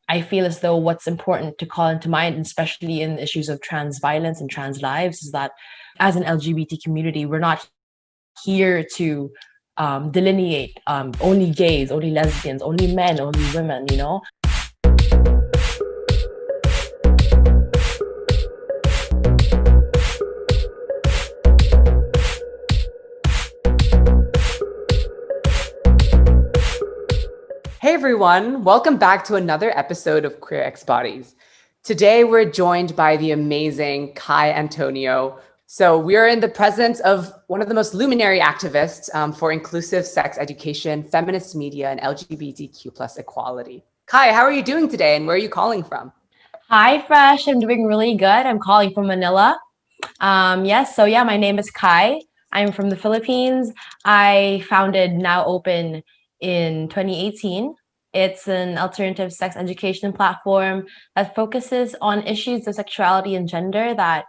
I feel as though what's important to call into mind, especially in issues of trans violence and trans lives, is that as an LGBT community, we're not here to delineate only gays, only lesbians, only men, only women, you know? Hey everyone, welcome back to another episode of QUEERxBodies. Today we're joined by the amazing Cai Antonio. So we are in the presence of one of the most luminary activists for inclusive sex education, feminist media, and LGBTQ plus equality. Cai, how are you doing today and where are you calling from? Hi, Fresh. I'm doing really good. I'm calling from Manila. My name is Kai. I'm from the Philippines. I founded Now Open in 2018. It's an alternative sex education platform that focuses on issues of sexuality and gender that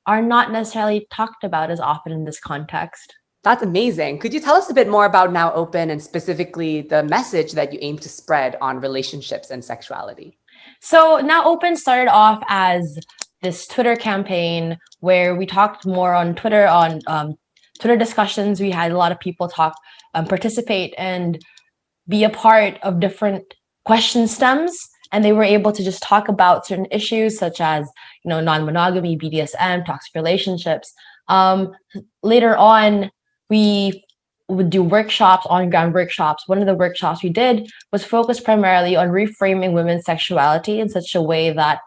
are not necessarily talked about as often in this context. That's amazing. Could you tell us a bit more about Now Open and specifically the message that you aim to spread on relationships and sexuality? So Now Open started off as this Twitter campaign where we talked more on Twitter on Twitter discussions. We had a lot of people participate, and be a part of different question stems, and they were able to just talk about certain issues such as non-monogamy, BDSM, toxic relationships. Later on, we would do workshops, on-ground workshops. One of the workshops we did was focused primarily on reframing women's sexuality in such a way that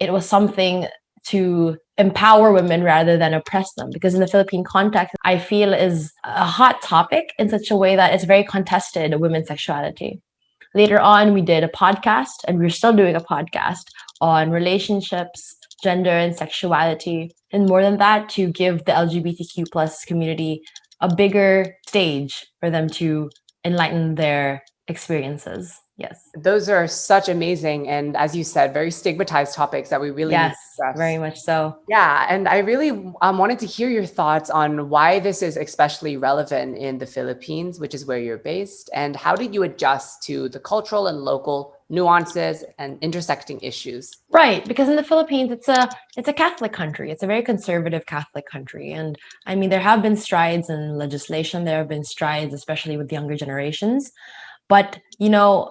it was something to empower women rather than oppress them. Because in the Philippine context, I feel is a hot topic in such a way that it's very contested, women's sexuality. Later on, we did a podcast, and we're still doing a podcast on relationships, gender, and sexuality. And more than that, to give the LGBTQ plus community a bigger stage for them to enlighten their experiences. Yes. Those are such amazing and, as you said, very stigmatized topics that we really need to address. Very much so. Yeah, and I really wanted to hear your thoughts on why this is especially relevant in the Philippines, which is where you're based, and how did you adjust to the cultural and local nuances and intersecting issues? Right, because in the Philippines, it's a Catholic country. It's a very conservative Catholic country, and I mean there have been strides in legislation. There have been strides, especially with younger generations. But,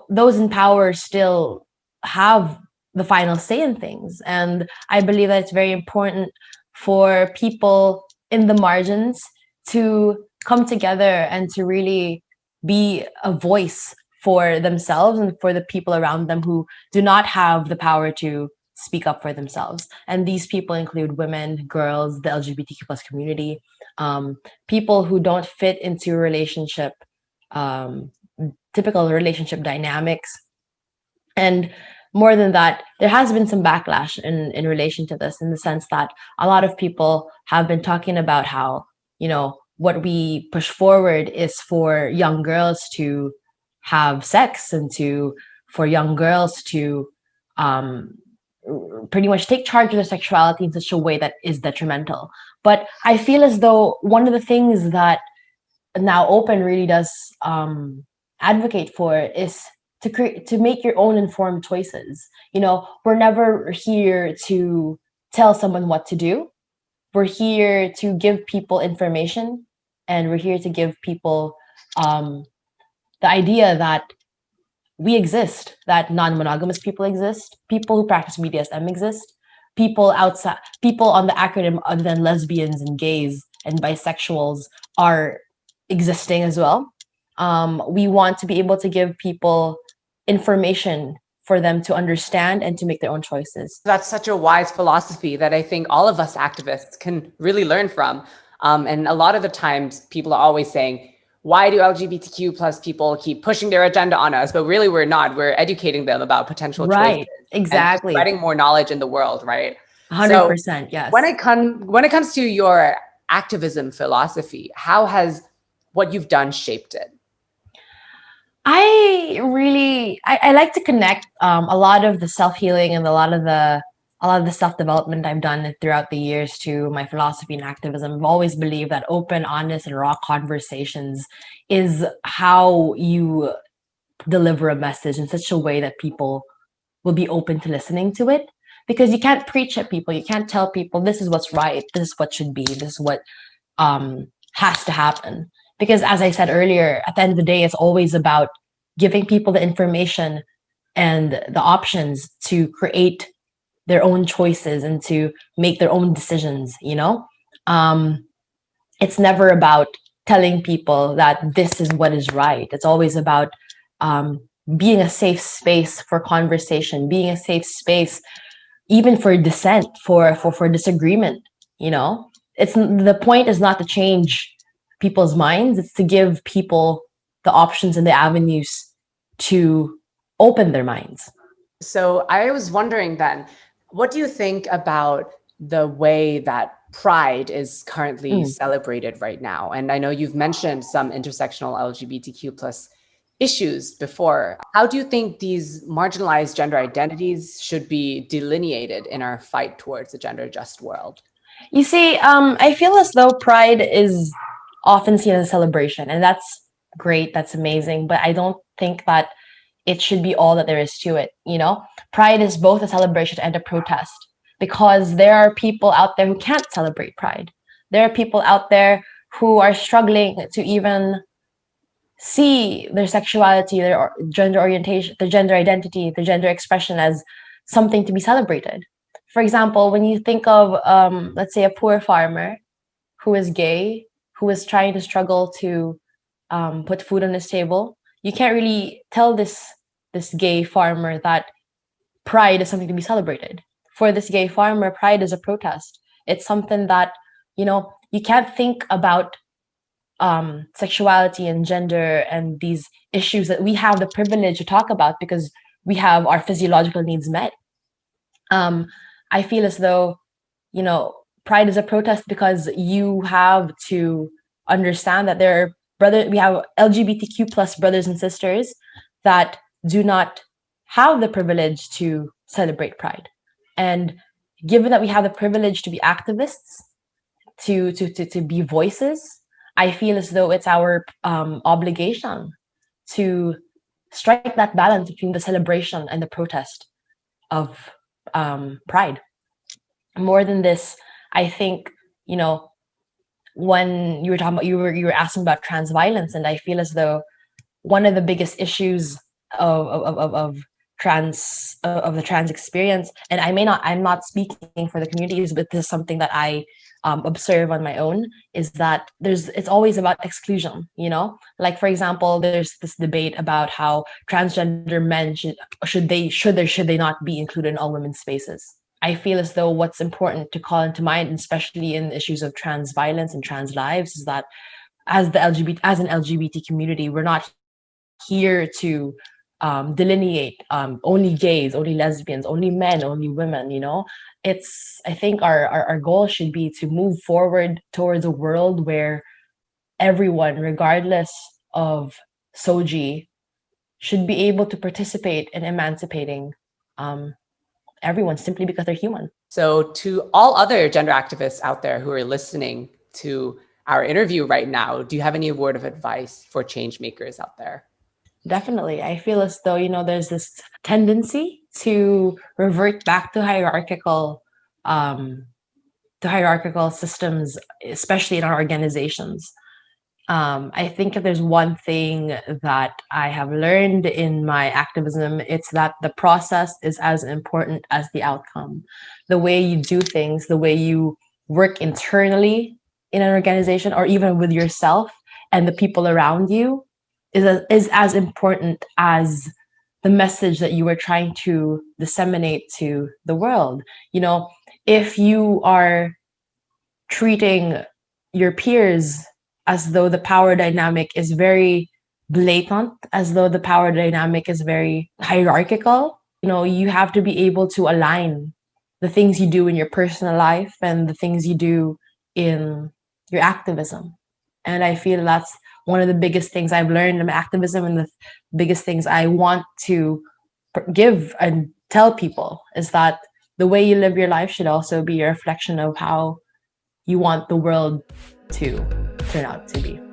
those in power still have the final say in things. And I believe that it's very important for people in the margins to come together and to really be a voice for themselves and for the people around them who do not have the power to speak up for themselves. And these people include women, girls, the LGBTQ plus community, people who don't fit into a relationship, typical relationship dynamics. And more than that, there has been some backlash in relation to this, in the sense that a lot of people have been talking about how, what we push forward is for young girls to have sex and for young girls to pretty much take charge of their sexuality in such a way that is detrimental. But I feel as though one of the things that Now Open really does advocate for is to make your own informed choices. We're never here to tell someone what to do. We're here to give people information, and we're here to give people the idea that we exist, that non-monogamous people exist, people who practice BDSM exist, people on the acronym other than lesbians and gays and bisexuals are existing as well. We want to be able to give people information for them to understand and to make their own choices. That's such a wise philosophy that I think all of us activists can really learn from. And a lot of the times people are always saying, why do LGBTQ plus people keep pushing their agenda on us? But really we're not. We're educating them about potential choices. Right, exactly. And spreading more knowledge in the world, right? 100%, yes. When it comes to your activism philosophy, how has what you've done shaped it? I like to connect a lot of the self-healing and a lot of the self-development I've done throughout the years to my philosophy and activism. I've always believed that open, honest, and raw conversations is how you deliver a message in such a way that people will be open to listening to it, because you can't preach at people. You can't tell people this is what's right, this is what should be, this is what has to happen. Because as I said earlier, at the end of the day, it's always about giving people the information and the options to create their own choices and to make their own decisions, you know? It's never about telling people that this is what is right. It's always about being a safe space for conversation, being a safe space even for dissent, for disagreement, you know? It's the point is not to change people's minds, it's to give people the options and the avenues to open their minds. So I was wondering then, what do you think about the way that Pride is currently celebrated right now? And I know you've mentioned some intersectional LGBTQ plus issues before. How do you think these marginalized gender identities should be delineated in our fight towards a gender just world? You see, I feel as though Pride is often seen as a celebration, and that's great, that's amazing, but I don't think that it should be all that there is to it, you know? Pride is both a celebration and a protest, because there are people out there who can't celebrate Pride. There are people out there who are struggling to even see their sexuality, their gender orientation, their gender identity, their gender expression as something to be celebrated. For example, when you think of, let's say, a poor farmer who is gay, who is trying to struggle to put food on his table, you can't really tell this gay farmer that Pride is something to be celebrated. For this gay farmer, Pride is a protest. It's something that, you know, you can't think about sexuality and gender and these issues that we have the privilege to talk about because we have our physiological needs met. I feel as though, you know, Pride is a protest because you have to understand that there are we have LGBTQ plus brothers and sisters that do not have the privilege to celebrate Pride. And given that we have the privilege to be activists, to be voices, I feel as though it's our obligation to strike that balance between the celebration and the protest of Pride. More than this, I think, you know, when you were talking about, you were asking about trans violence, and I feel as though one of the biggest issues of the trans experience, and I'm not speaking for the communities, but this is something that I observe on my own, is that it's always about exclusion, you know? Like, for example, there's this debate about how transgender men should they not be included in all women's spaces. I feel as though what's important to call into mind, especially in issues of trans violence and trans lives, is that as an LGBT community, we're not here to delineate only gays, only lesbians, only men, only women, you know? I think our goal should be to move forward towards a world where everyone, regardless of SOGI, should be able to participate in emancipating everyone simply because they're human. So to all other gender activists out there who are listening to our interview right now, do you have any word of advice for change makers out there? Definitely. I feel as though, you know, there's this tendency to revert back to hierarchical systems, especially in our organizations. I think if there's one thing that I have learned in my activism, it's that the process is as important as the outcome. The way you do things, the way you work internally in an organization, or even with yourself and the people around you, is as important as the message that you are trying to disseminate to the world. You know, if you are treating your peers as though the power dynamic is very blatant, as though the power dynamic is very hierarchical, you know, you have to be able to align the things you do in your personal life and the things you do in your activism. And I feel that's one of the biggest things I've learned in activism, and the biggest things I want to give and tell people is that the way you live your life should also be a reflection of how you want the world to turn out to be.